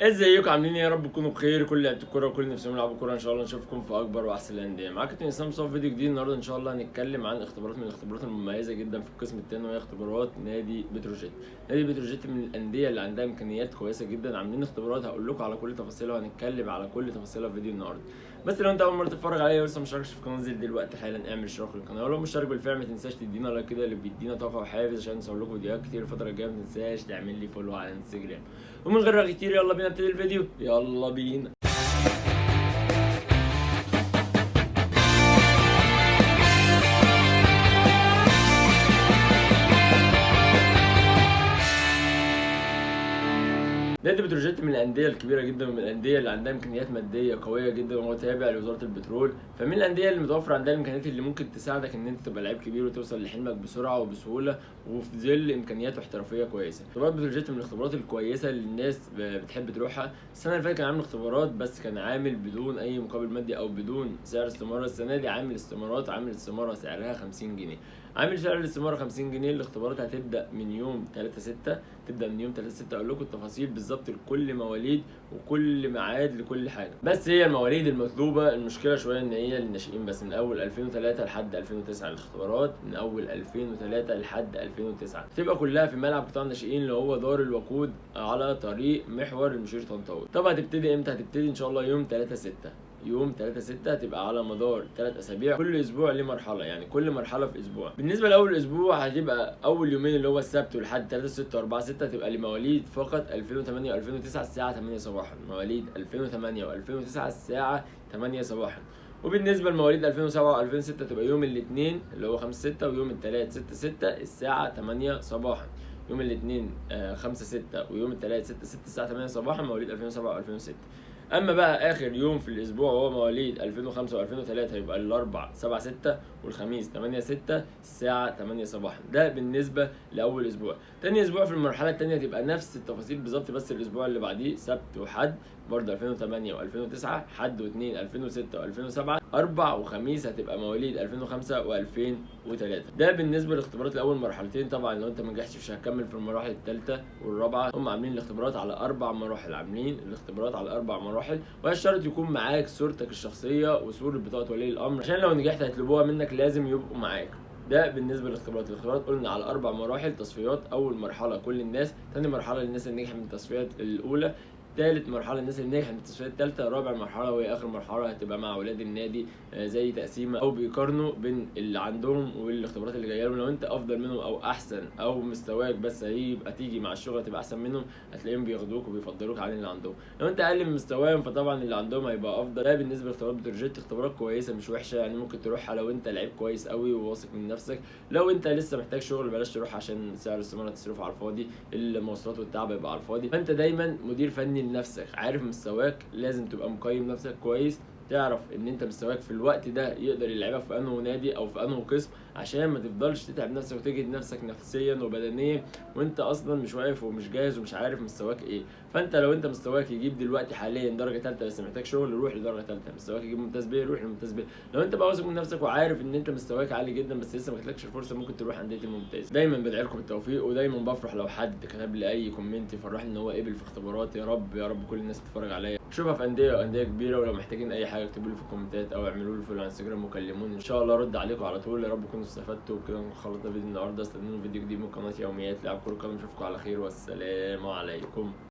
ازيكم عاملين ايه؟ يا رب تكونوا بخير. كل لعيبه الكوره وكل نفسهم يلعبوا كوره ان شاء الله نشوفكم في اكبر واحسن الانديه. معاكم كابتن اسلام صوف فيديو جديد. النهارده ان شاء الله هنتكلم عن اختبارات من الاختبارات المميزه جدا في القسم الثاني، وهي اختبارات نادي بتروجيت. نادي بتروجيت من الانديه اللي عندها امكانيات كويسه جدا، عاملين اختبارات هقول لكم على كل تفاصيلها وهنتكلم على كل تفاصيلها في فيديو النهارده. بس لو انت اول مره تتفرج عليا ولسه مشتركش في القناه، انزل دلوقتي حالا اعمل اشتراك للقناه، ولو مشترك بالفعل ما تنساش تدينا لايك كده اللي بيدينا طاقه وحافز عشان نصور لكم فيديوهات كتير الفتره الجايه. ما تنساش تعمل لي فولو على انستجرام. ومن غير رغي كتير يلا بينا نبتدي الفيديو. يلا بينا. نادي بتروجيت من الانديه الكبيره جدا ومن الانديه اللي عندها امكانيات ماديه قويه جدا، وهو تابع لوزاره البترول، فمن الانديه اللي متوفر عندها الامكانيات اللي ممكن تساعدك ان انت تبقى لعيب كبير وتوصل لحلمك بسرعه وبسهوله وفي ظل امكانيات واحترافيه كويسه. اختبارات بتروجيت من الاختبارات الكويسه اللي الناس بتحب تروحها. السنه اللي فاتت كان عامل اختبارات بس كان عامل بدون اي مقابل مادي او بدون سعر استماره. السنه دي عامل استمارات، عامل استماره سعرها 50 جنيه. عامل سعر الاستماره 50 جنيه. الاختبارات هتبدا من يوم 3/6، تبدا من يوم 3/6. اقول لكم التفاصيل بالظبط لكل مواليد وكل ميعاد لكل حاجه. بس هي المواليد المطلوبه، المشكله شويه ان هي للناشئين بس، من اول 2003 لحد 2009. الاختبارات من اول 2003 لحد 2009 بتبقى كلها في ملعب قطاع الناشئين اللي هو دار الوقود على طريق محور المشير طنطاوي. طب هتبتدي امتى؟ هتبتدي ان شاء الله يوم 3/6. يوم 3/6 هتبقى على مدار 3 اسابيع، كل اسبوع ليه مرحله، يعني كل مرحله في اسبوع. بالنسبه لاول اسبوع هتبقى اول يومين اللي هو السبت والحد 3/6 و4/6 هتبقى لمواليد فقط 2008 و2009 الساعه 8 صباحا. مواليد 2008 و2009 الساعه 8 صباحا. وبالنسبه لمواليد 2007 و2006 تبقى يوم الاثنين اللي هو 5/6، ويوم الثلاث 6/6 الساعه 8 صباحا. يوم الاثنين 5/6 ويوم الثلاث 6/6 الساعه 8 صباحا مواليد 2007 و2006. اما بقى اخر يوم في الاسبوع وهو مواليد 2005 و2003 يبقى الاربع 7/6 والخميس 8/6 الساعه 8 صباحا. ده بالنسبه لاول اسبوع. تاني اسبوع في المرحله الثانيه تبقى نفس التفاصيل بالظبط، بس الاسبوع اللي بعديه سبت وحد برضه 2008 و2009، حد واثنين 2006 و2007، اربع وخميس هتبقى مواليد 2005 و2003. ده بالنسبه للاختبارات لاول مرحلتين. طبعا لو انت ما نجحتش مش هتكمل في المراحل الثالثه والرابعه. هم عاملين الاختبارات على 4 مراحل، عاملين الاختبارات على 4 مراحل، وهالشرط يكون معاك صورتك الشخصيه وصوره بطاقه ولي الامر، عشان لو نجحت هيطلبوها منك لازم يبقوا معاك. ده بالنسبه للاختبارات. الاختبارات قلنا على 4 مراحل. تصفيات، اول مرحله كل الناس، ثاني مرحله للناس اللي نجحت من التصفيات الاولى، ثالث مرحله الناس اللي نجحت من التصفيات الثالثه، رابع مرحله وهي اخر مرحله هتبقى مع اولاد النادي زي تقسيمه او بيقارنوا بين اللي عندهم والاختبارات اللي جايه لهم. لو انت افضل منهم او احسن او مستواك بس هيبقى تيجي مع الشغل تبقى احسن منهم، هتلاقيهم بياخدوك وبيفضلوك عن اللي عندهم. لو انت اقل من مستواهم فطبعا اللي عندهم هيبقى افضل. ده بالنسبه لاختبارات بتروجيت. اختبارات كويسه مش وحشه، يعني ممكن تروحها لو انت لعيب كويس قوي وواثق من نفسك. لو انت لسه محتاج شغل بلاش تروح عشان سعر الاستماره تصرفه على الفاضي، المواصلات والتعب يبقى على الفاضي. فانت دايما مدير فني لنفسك، عارف مستواك، لازم تبقى مقيم نفسك كويس، تعرف ان انت مستواك في الوقت ده يقدر يلعبك في انه نادي او في انه قسم، عشان ما تفضلش تتعب نفسك وتجهد نفسك نفسيا وبدنيا وانت اصلا مش واقف ومش جاهز ومش عارف مستواك ايه. فانت لو انت مستواك يجيب دلوقتي حاليا درجه ثالثه بس محتاج شغل، روح لدرجه ثالثه. مستواك يجيب ممتاز بيه، روح لممتاز بيه. لو انت بقى واثق من نفسك وعارف ان انت مستواك عالي جدا بس لسه ما جاتلكش الفرصه، ممكن تروح انديه الممتاز. دايما بدعي لكم بالتوفيق، ودايما بفرح لو حد كتب لي اي كومنت يفرحني ان هو قبل في اختبارات. يا رب يا رب كل الناس تتفرج عليا اشوفها في انديه كبيره. ولو محتاجين اي حاجه اكتبوا لي في الكومنتات او اعملوا لي فولو على انستجرام وكلموني، ان شاء الله ارد عليكم على طول. يا رب تكونوا استفدتوا. وكده خلصنا فيديو النهارده. استنوني فيديو جديد من قناه يوميات لعب كره قدم. اشوفكم على خير والسلام عليكم.